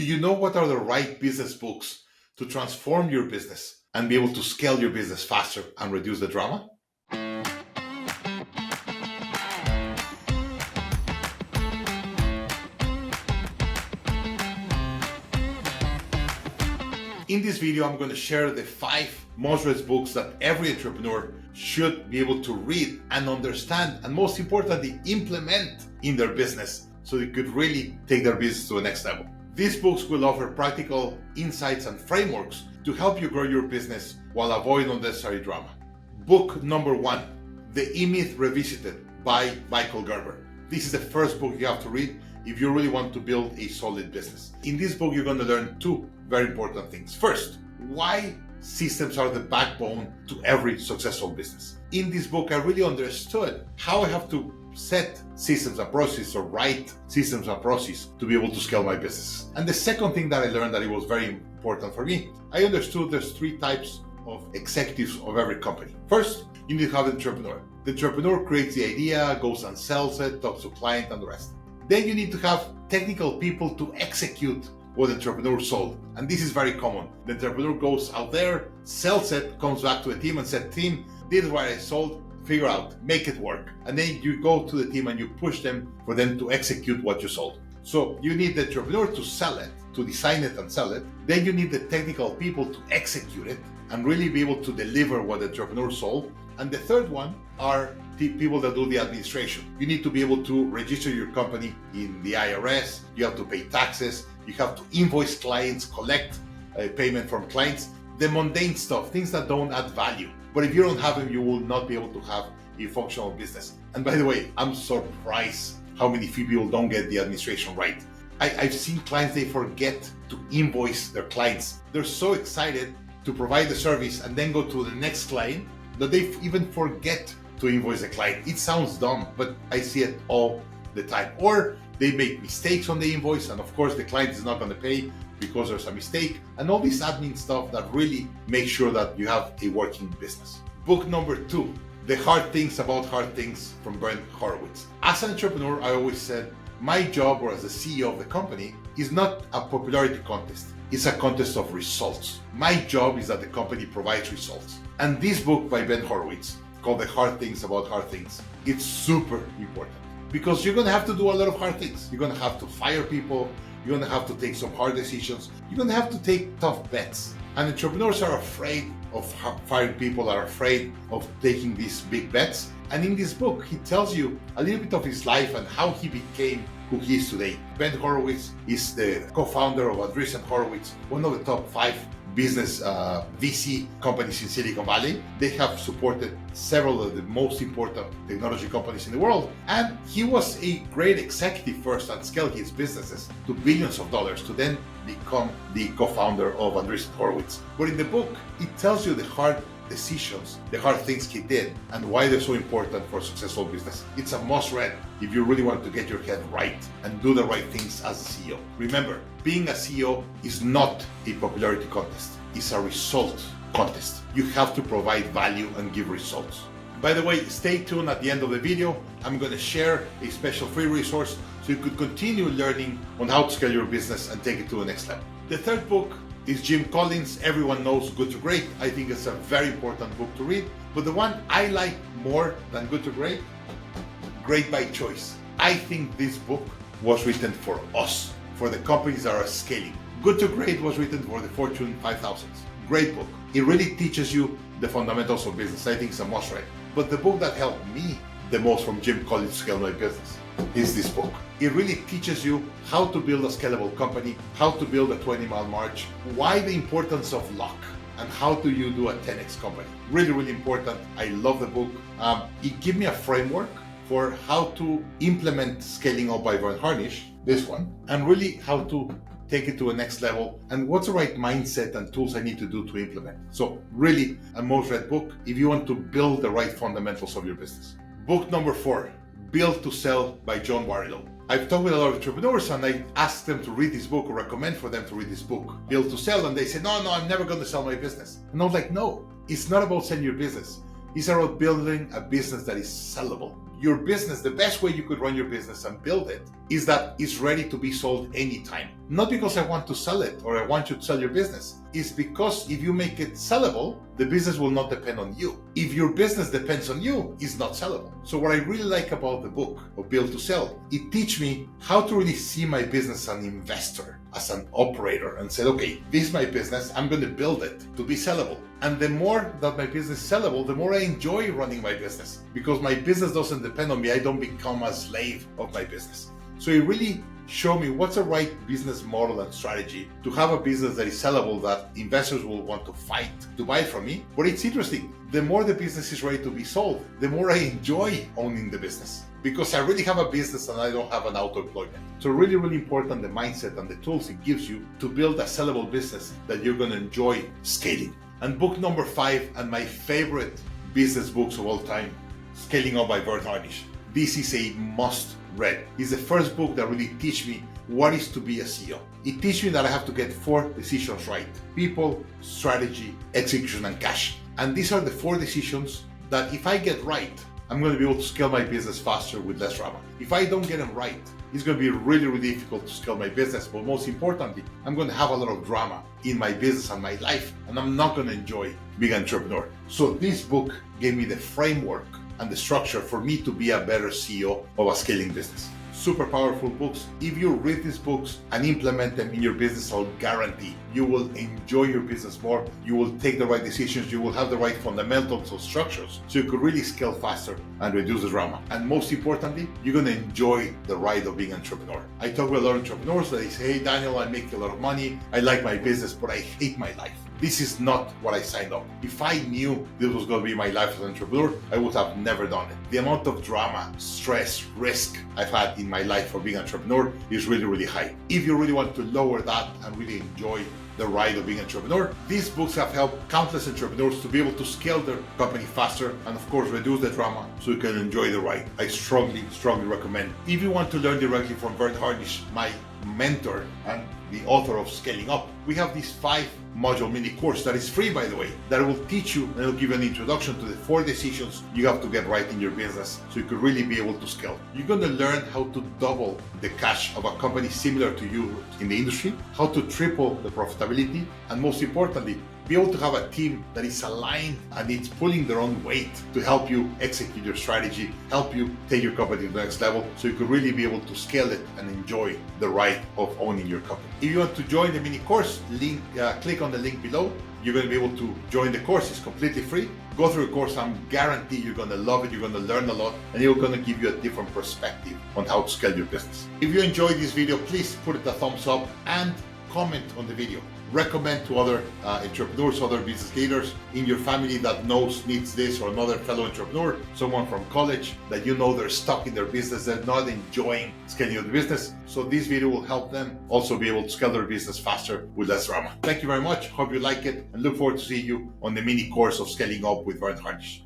Do you know what are the right business books to transform your business and be able to scale your business faster and reduce the drama? In this video, I'm going to share the 5 most read books that every entrepreneur should be able to read and understand, and most importantly, implement in their business so they could really take their business to the next level. These books will offer practical insights and frameworks to help you grow your business while avoiding unnecessary drama. Book number 1, The E-Myth Revisited by Michael Gerber. This is the first book you have to read if you really want to build a solid business. In this book, you're going to learn 2 very important things. First, why systems are the backbone to every successful business. In this book, I really understood how I have to set systems and processes, or write systems and processes to be able to scale my business. And the second thing that I learned that it was very important for me, I understood there's 3 types of executives of every company. First, you need to have an entrepreneur. The entrepreneur creates the idea, goes and sells it, talks to client and the rest. Then you need to have technical people to execute what the entrepreneur sold. And this is very common. The entrepreneur goes out there, sells it, comes back to the team and said, team, this is what I sold, figure out, make it work. And then you go to the team and you push them for them to execute what you sold. So you need the entrepreneur to sell it, to design it and sell it. Then you need the technical people to execute it and really be able to deliver what the entrepreneur sold. And the third one are the people that do the administration. You need to be able to register your company in the IRS. You have to pay taxes. You have to invoice clients, collect payment from clients, the mundane stuff, things that don't add value. But if you don't have them, you will not be able to have a functional business. And by the way, I'm surprised how many people don't get the administration right. I've seen clients, they forget to invoice their clients. They're so excited to provide the service and then go to the next client that they even forget to invoice the client. It sounds dumb, but I see it all the time. Or they make mistakes on the invoice, and of course the client is not going to pay because there's a mistake, and all this admin stuff that really makes sure that you have a working business. Book number 2, The Hard Things About Hard Things from Verne Harnish. As an entrepreneur, I always said my job, or as the CEO of the company, is not a popularity contest. It's a contest of results. My job is that the company provides results. And this book by Verne Harnish, called The Hard Things About Hard Things, it's super important because you're going to have to do a lot of hard things. You're going to have to fire people. You're going to have to take some hard decisions. You're going to have to take tough bets. And entrepreneurs are afraid of firing people, are afraid of taking these big bets. And in this book, he tells you a little bit of his life and how he became who he is today. Verne Harnish is the co-founder of Andreessen Horowitz, one of the top 5 business VC companies in Silicon Valley. They have supported several of the most important technology companies in the world. And he was a great executive first and scaled his businesses to billions of dollars to then become the co-founder of Andreessen Horowitz. But in the book, it tells you the hard decisions, the hard things he did, and why they're so important for a successful business. It's a must read if you really want to get your head right and do the right things as a CEO. Remember, being a CEO is not a popularity contest. It's a result contest. You have to provide value and give results. By the way, stay tuned at the end of the video. I'm going to share a special free resource so you could continue learning on how to scale your business and take it to the next level. The third book is Jim Collins. Everyone knows Good to Great. I think it's a very important book to read. But the one I like more than Good to Great, Great by Choice. I think this book was written for us, for the companies that are scaling. Good to Great was written for the Fortune 5000s. Great book. It really teaches you the fundamentals of business. I think it's a must read. But the book that helped me the most from Jim Collins to scale my business is this book. It really teaches you how to build a scalable company, how to build a 20-mile march, why the importance of luck, and how do you do a 10x company. Really, really important. I love the book. It gave me a framework for how to implement Scaling Up by Verne Harnish, this one, and really how to take it to a next level and what's the right mindset and tools I need to do to implement. So really a most read book if you want to build the right fundamentals of your business. Book number 4, Build to Sell by John Warrilow. I've talked with a lot of entrepreneurs and I asked them to read this book or recommend for them to read this book, Build to Sell, and they say, no, I'm never going to sell my business. And I was like, no, it's not about selling your business. It's about building a business that is sellable. your business, the best way you could run your business and build it is that it's ready to be sold anytime. Not because I want to sell it or I want you to sell your business. It's because if you make it sellable, the business will not depend on you. If your business depends on you, it's not sellable. So what I really like about the book of Build to Sell, it teaches me how to really see my business as an investor, as an operator, and said, okay, this is my business, I'm going to build it to be sellable. And the more that my business is sellable, the more I enjoy running my business, because my business doesn't depend on me. I don't become a slave of my business. So it really showed me what's the right business model and strategy to have a business that is sellable, that investors will want to fight to buy from me. But it's interesting, the more the business is ready to be sold, the more I enjoy owning the business, because I really have a business and I don't have an auto-employment. So really, really important, the mindset and the tools it gives you to build a sellable business that you're going to enjoy scaling. And book number 5, and my favorite business books of all time, Scaling Up by Verne Harnish. This is a must read. It's the first book that really teach me what is to be a CEO. It teaches me that I have to get 4 decisions right: people, strategy, execution, and cash. And these are the 4 decisions that if I get right, I'm going to be able to scale my business faster with less drama. If I don't get them right, it's going to be really, really difficult to scale my business. But most importantly, I'm going to have a lot of drama in my business and my life, and I'm not going to enjoy being an entrepreneur. So this book gave me the framework and the structure for me to be a better CEO of a scaling business. Super powerful books. If you read these books and implement them in your business, I'll guarantee you will enjoy your business more. You will take the right decisions. You will have the right fundamentals or structures so you could really scale faster and reduce the drama. And most importantly, you're going to enjoy the ride of being an entrepreneur. I talk with a lot of entrepreneurs that they say, hey, Daniel, I make a lot of money. I like my business, but I hate my life. This is not what I signed up. If I knew this was going to be my life as an entrepreneur, I would have never done it. The amount of drama, stress, risk I've had in my life for being an entrepreneur is really, really high. If you really want to lower that and really enjoy the ride of being an entrepreneur, these books have helped countless entrepreneurs to be able to scale their company faster and of course reduce the drama so you can enjoy the ride. I strongly recommend. If you want to learn directly from Verne Harnish, my mentor and the author of Scaling Up, we have this 5-module mini course that is free, by the way, that will teach you and it'll give you an introduction to the 4 decisions you have to get right in your business so you could really be able to scale. You're going to learn how to double the cash of a company similar to you in the industry, how to triple the profitability, and most importantly, be able to have a team that is aligned and it's pulling their own weight to help you execute your strategy, help you take your company to the next level so you could really be able to scale it and enjoy the ride of owning your company. If you want to join the mini course, click on the link below. You're going to be able to join the course. It's completely free. Go through the course. I'm guaranteed you're going to love it. You're going to learn a lot and it's going to give you a different perspective on how to scale your business. If you enjoyed this video, please put it a thumbs up and comment on the video. Recommend to other entrepreneurs, other business leaders in your family that needs this, or another fellow entrepreneur, someone from college that you know they're stuck in their business, they're not enjoying scaling the business. So this video will help them also be able to scale their business faster with less drama. Thank you very much. Hope you like it and look forward to seeing you on the mini course of Scaling Up with Verne Harnish.